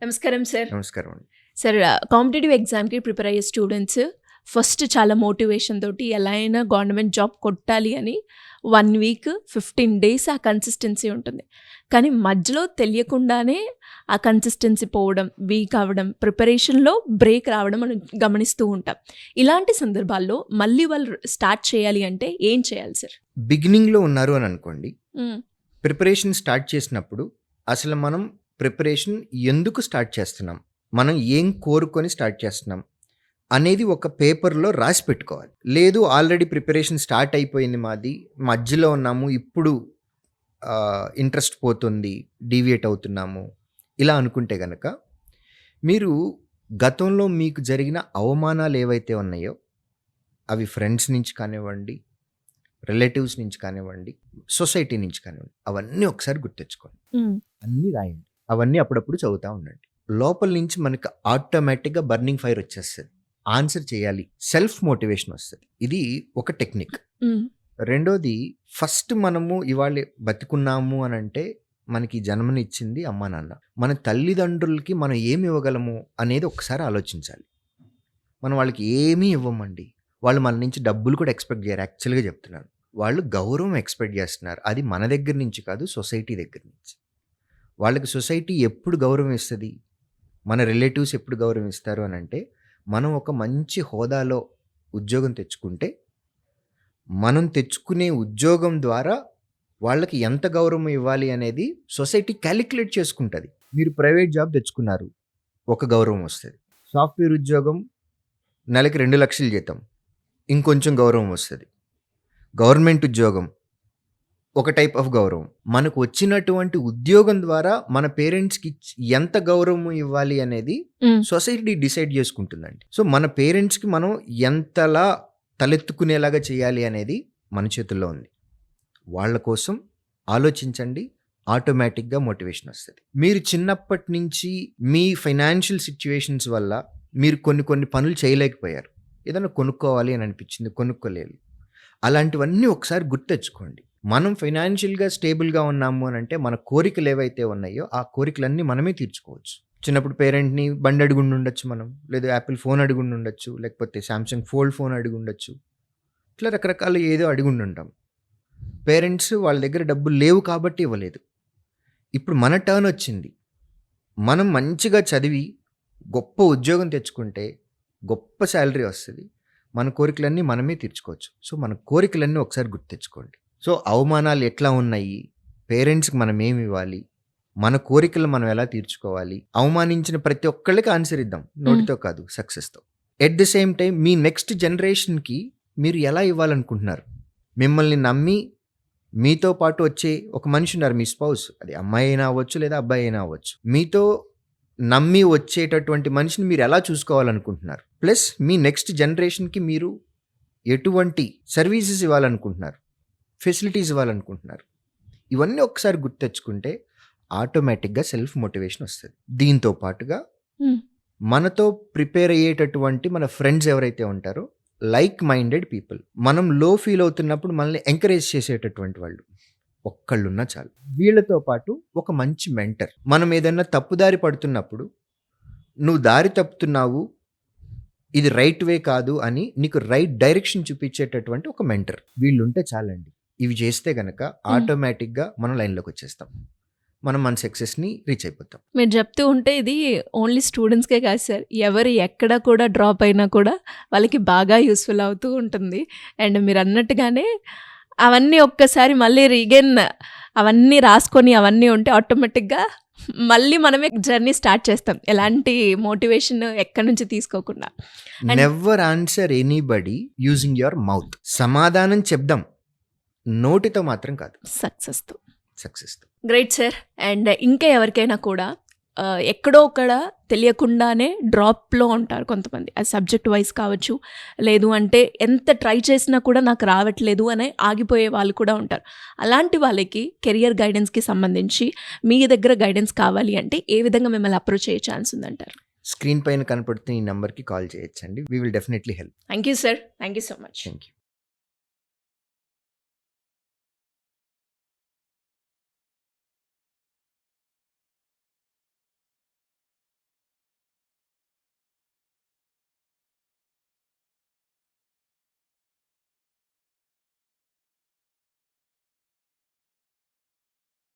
నమస్కారం సార్. నమస్కారం అండి. సార్, కాంపిటేటివ్ ఎగ్జామ్‌కి ప్రిపేర్ అయ్యే స్టూడెంట్స్ ఫస్ట్ చాలా మోటివేషన్ తోటి ఎలా అయినా గవర్నమెంట్ జాబ్ కొట్టాలి అని 1 వీక్ 15 డేస్ ఆ కన్సిస్టెన్సీ ఉంటుంది. కానీ మధ్యలో తెలియకుండానే ఆ కన్సిస్టెన్సీ పోవడం, వీక్ అవ్వడం, ప్రిపరేషన్‌లో బ్రేక్ రావడం మనం గమనిస్తూ ఉంటాం. ఇలాంటి సందర్భాల్లో మళ్ళీ వాళ్ళు స్టార్ట్ చేయాలి అంటే ఏం చేయాలి సార్? బిగినింగ్‌లో ఉన్నారు అని అనుకోండి. హ్మ్. ప్రిపరేషన్ స్టార్ట్ చేసినప్పుడు అసలు మనం ప్రిపరేషన్ ఎందుకు స్టార్ట్ చేస్తున్నాం? మనం ఏం కోరుకొని స్టార్ట్ చేస్తున్నాం? అనేది ఒక పేపర్‌లో రాసి పెట్టుకోవాలి. లేదు ఆల్రెడీ ప్రిపరేషన్ స్టార్ట్ అయిపోయింది మాది. మధ్యలో ఉన్నాము. ఇప్పుడు ఇంట్రెస్ట్ పోతుంది. డీవియేట్ అవుతున్నాము. ఇలా అనుకుంటే గనక మీరు గతంలో మీకు జరిగిన అవమానాలు ఏవైతే ఉన్నాయో అవి ఫ్రెండ్స్ నుంచి కానివ్వండి, రిలేటివ్స్ నుంచి కానివ్వండి, సొసైటీ నుంచి కానివ్వండి, అవన్నీ ఒకసారి గుర్తెచ్చుకోండి. హ్మ్. అన్నీ రాయండి. అవన్నీ అప్పుడప్పుడు చదువుతూ ఉండండి. లోపల నుంచి మనకు ఆటోమేటిక్‌గా బర్నింగ్ ఫైర్ వచ్చేస్తది. ఆన్సర్ చేయాలి. సెల్ఫ్ మోటివేషన్ వస్తది. ఇది ఒక టెక్నిక్. హ్మ్. రెండోది, ఫస్ట్ మనము ఇవాళ బతికున్నాము అనంటే మనకి జన్మనిచ్చింది అమ్మా నాన్న. మన తల్లిదండ్రులకి మనం ఏమి ఇవ్వగలము అనేది ఒకసారి ఆలోచించాలి. మనం వాళ్ళకి ఏమీ ఇవ్వమండి. వాళ్ళు మన నుంచి డబ్బులు కూడా ఎక్స్‌పెక్ట్ చేయరు. యాక్చువల్‌గా చెప్తున్నాను. వాళ్ళు గౌరవం ఎక్స్‌పెక్ట్ చేస్తున్నారు. అది మన దగ్గర నుంచి కాదు, సొసైటీ దగ్గర నుంచి. వాళ్ళకి సొసైటీ ఎప్పుడు గౌరవం ఇస్తది? మన రిలేటివ్స్ ఎప్పుడు గౌరవం ఇస్తారు అనంటే, మనం ఒక మంచి హోదాలో ఉద్యోగం తెచ్చుకుంటే, మనం తెచ్చుకునే ఉద్యోగం ద్వారా వాళ్ళకి ఎంత గౌరవం ఇవ్వాలి అనేది సొసైటీ క్యాలిక్యులేట్ చేసుకుంటది. మీరు ప్రైవేట్ జాబ్ తెచ్చుకున్నారు. ఒక గౌరవం వస్తది. సాఫ్ట్‌వేర్ ఉద్యోగం నెలకి 2,00,000 జీతం. ఇంకొంచెం గౌరవం వస్తది. గవర్నమెంట్ ఉద్యోగం ఒక టైప్ ఆఫ్ గౌరవం. మనకు వచ్చినటువంటి ఉద్యోగం ద్వారా మన పేరెంట్స్‌కి ఎంత గౌరవం ఇవ్వాలి అనేది హ్మ్. Society decide చేసుకుంటుందండి. సో, మన పేరెంట్స్‌కి మనం ఎంతలా తలెత్తుకునేలాగా చేయాలి అనేది మన చేతుల్లో ఉంది. వాళ్ళ కోసం ఆలోచించండి. ఆటోమేటిక్‌గా మోటివేషన్ వస్తది. మీరు చిన్నప్పటి నుంచి మీ ఫైనాన్షియల్ సిట్యుయేషన్స్ వల్ల మీరు కొన్ని పనులు చేయలేకపోయారు. ఏదైనా కొనుక్కోవాలి అని అనిపించింది, కొనుక్కోలేదు. అలాంటివన్నీ ఒకసారి గుర్తెచ్చుకోండి. మనం ఫైనాన్షియల్‌గా స్టేబుల్‌గా ఉన్నాము అనంటే మన కోరికలు ఏవైతే ఉన్నాయో ఆ కోరికలన్నీ మనమే తీర్చుకోవచ్చు. చిన్నప్పుడు పేరెంట్‌ని బండి అడిగుండుండొచ్చు మనం. లేదా యాపిల్ ఫోన్ అడిగుండుండొచ్చు. లేకపోతే సామ్‌సంగ్ ఫోల్డ్ ఫోన్ అడిగుండొచ్చు. ఇట్లా రకరకాల ఏదో అడిగుండుంటాం. పేరెంట్స్ వాళ్ళ దగ్గర డబ్బులు లేవు కాబట్టి ఇవ్వలేదు. ఇప్పుడు మన టర్న్ వచ్చింది. మనం మంచిగా చదివి గొప్ప ఉద్యోగం తెచ్చుకుంటే గొప్ప సాలరీ వస్తది. మన కోరికలన్నీ మనమే తీర్చుకోవచ్చు. సో, మన కోరికలన్నీ ఒకసారి గుర్తెచ్చుకోండి. సో, అవమానాలు ఎట్లా ఉన్నాయి? పేరెంట్స్‌కి మనం ఏమి ఇవ్వాలి? మన కోరికలు మనం ఎలా తీర్చుకోవాలి? అవమానించిన ప్రతి ఒక్కళ్ళకి ఆన్సర్ ఇద్దాం. నోటితో కాదు, సక్సెస్‌తో. ఎట్ ది సేమ్ టైమ్ మీ నెక్స్ట్ జనరేషన్‌కి మీరు ఎలా ఇవ్వాలనుకుంటున్నారు? మిమ్మల్ని నమ్మి మీతో పాటు వచ్చే ఒక మనిషి ఉన్నారు, మీ స్పౌస్. అది అమ్మాయి అయినా అవ్వచ్చు, లేదా అబ్బాయి అయినా అవ్వచ్చు. మీతో నమ్మి వచ్చేటటువంటి మనిషిని మీరు ఎలా చూసుకోవాలనుకుంటున్నారు? ప్లస్ మీ నెక్స్ట్ జనరేషన్‌కి మీరు ఎటువంటి సర్వీసెస్ ఇవ్వాలనుకుంటున్నారు? ఫెసిలిటీస్ ఇవ్వాలనుకుంటున్నారు? ఇవన్నీ ఒకసారి గుర్తెచ్చుకుంటే ఆటోమేటిక్‌గా సెల్ఫ్ మోటివేషన్ వస్తది. దీంతో పాటుగా హ్మ్. మనతో ప్రిపేర్ అయ్యేటటువంటి మన ఫ్రెండ్స్ ఎవరైతే ఉంటారో లైక్ మైండెడ్ పీపుల్. మనం లో ఫీల్ అవుతున్నప్పుడు మనల్ని ఎంకరేజ్ చేసేటటువంటి వాళ్ళు ఒక్కళ్ళున్నా చాలు. వీళ్ళతో పాటు ఒక మంచి మెంటర్. మనం ఏదైనా తప్పుదారి పడుతున్నప్పుడు, నువ్వు దారి తప్పుతున్నావు, ఇది రైట్ వే కాదు అని నీకు రైట్ డైరెక్షన్ చూపించేటటువంటి ఒక మెంటర్. వీళ్ళుంటే చాలండి. ఇవి చేస్తే గనక ఆటోమేటిక్‌గా మనం లైన్‌లోకి వచ్చేస్తాం. మనం మన సక్సెస్‌ని రీచ్ అయిపోతాం. మీరు చెప్తూ ఉంటే ఇది ఓన్లీ స్టూడెంట్స్‌కే కాదు సార్. ఎవరు ఎక్కడ కూడా డ్రాప్ అయినా కూడా వాళ్ళకి బాగా యూస్‌ఫుల్ అవుతూ ఉంటుంది. అండ్ మీరన్నట్టుగానే అవన్నీ ఒక్కసారి మళ్ళీ రీగైన్ అవన్నీ రాసుకొని అవన్నీ ఉంటే ఆటోమేటిక్‌గా మళ్ళీ మనమే జర్నీ స్టార్ట్ చేస్తాం. ఎలాంటి మోటివేషన్ ఎక్కడి నుంచి తీసుకోకుండా. And never answer anybody using your mouth. సమాధానం చెప్దాం. నోటితో మాత్రం కాదు. సక్సెస్‌తో. సక్సెస్‌తో. Great sir. అండ్ ఇంకా ఎవరికైనా కూడా ఎక్కడో అక్కడ తెలియకుండానే డ్రాప్‌లో ఉంటారు కొంతమంది. అది సబ్జెక్ట్ వైస్ కావచ్చు, లేదు అంటే ఎంత ట్రై చేసినా కూడా నాకు రావట్లేదు అని ఆగిపోయే వాళ్ళు కూడా ఉంటారు. అలాంటి వాళ్ళకి కెరియర్ గైడెన్స్‌కి సంబంధించి మీ దగ్గర గైడెన్స్ కావాలి అంటే ఏ విధంగా మిమ్మల్ని అప్రోచ్ అయ్యే ఛాన్స్ ఉందంటారు? స్క్రీన్ పైన కనపడుతున్న ఈ నంబర్‌కి కాల్ చేయొచ్చండి. We will definitely help. Thank you sir. Thank you so much. Thank you.